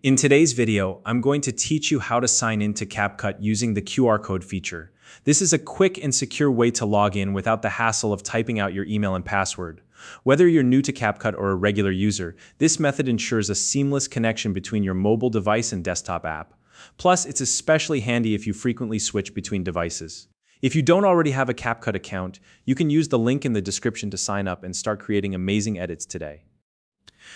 In today's video, I'm going to teach you how to sign in to CapCut using the QR code feature. This is a quick and secure way to log in without the hassle of typing out your email and password. Whether you're new to CapCut or a regular user, this method ensures a seamless connection between your mobile device and desktop app. Plus, it's especially handy if you frequently switch between devices. If you don't already have a CapCut account, you can use the link in the description to sign up and start creating amazing edits today.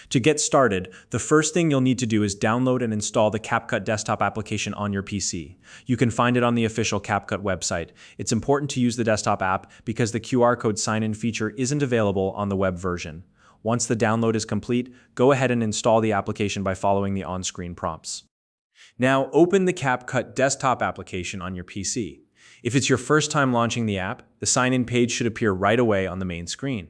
To get started, the first thing you'll need to do is download and install the CapCut desktop application on your PC. You can find it on the official CapCut website. It's important to use the desktop app because the QR code sign-in feature isn't available on the web version. Once the download is complete, go ahead and install the application by following the on-screen prompts. Now, open the CapCut desktop application on your PC. If it's your first time launching the app, the sign-in page should appear right away on the main screen.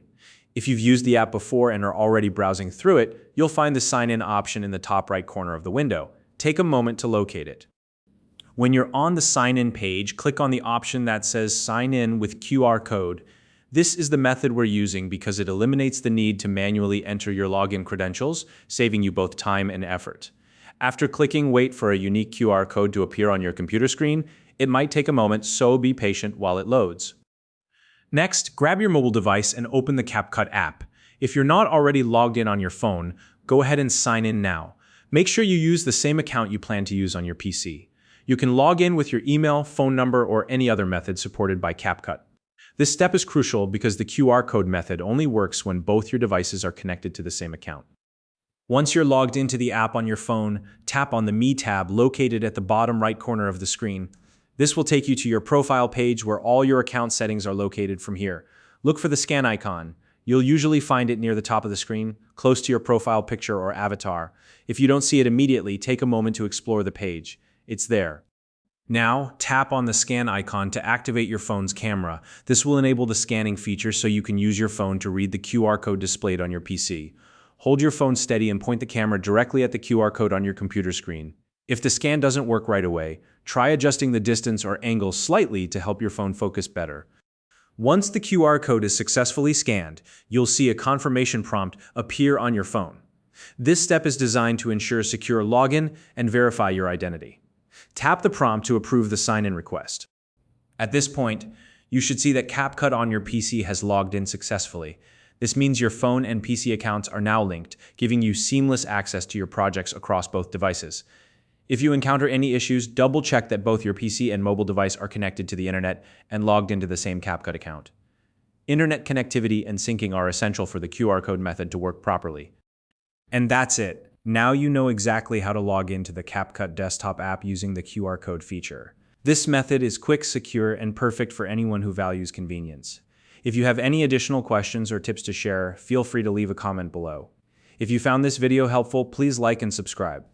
If you've used the app before and are already browsing through it, you'll find the sign-in option in the top right corner of the window. Take a moment to locate it. When you're on the sign-in page, click on the option that says Sign in with QR code. This is the method we're using because it eliminates the need to manually enter your login credentials, saving you both time and effort. After clicking Wait for a unique QR code to appear on your computer screen, it might take a moment, so be patient while it loads. Next, grab your mobile device and open the CapCut app. If you're not already logged in on your phone, go ahead and sign in now. Make sure you use the same account you plan to use on your PC. You can log in with your email, phone number, or any other method supported by CapCut. This step is crucial because the QR code method only works when both your devices are connected to the same account. Once you're logged into the app on your phone, tap on the Me tab located at the bottom right corner of the screen. This will take you to your profile page where all your account settings are located from here. Look for the scan icon. You'll usually find it near the top of the screen, close to your profile picture or avatar. If you don't see it immediately, take a moment to explore the page. It's there. Now, tap on the scan icon to activate your phone's camera. This will enable the scanning feature so you can use your phone to read the QR code displayed on your PC. Hold your phone steady and point the camera directly at the QR code on your computer screen. If the scan doesn't work right away, try adjusting the distance or angle slightly to help your phone focus better. Once the QR code is successfully scanned, you'll see a confirmation prompt appear on your phone. This step is designed to ensure secure login and verify your identity. Tap the prompt to approve the sign-in request. At this point, you should see that CapCut on your PC has logged in successfully. This means your phone and PC accounts are now linked, giving you seamless access to your projects across both devices. If you encounter any issues, double-check that both your PC and mobile device are connected to the internet and logged into the same CapCut account. Internet connectivity and syncing are essential for the QR code method to work properly. And that's it. Now you know exactly how to log into the CapCut desktop app using the QR code feature. This method is quick, secure, and perfect for anyone who values convenience. If you have any additional questions or tips to share, feel free to leave a comment below. If you found this video helpful, please like and subscribe.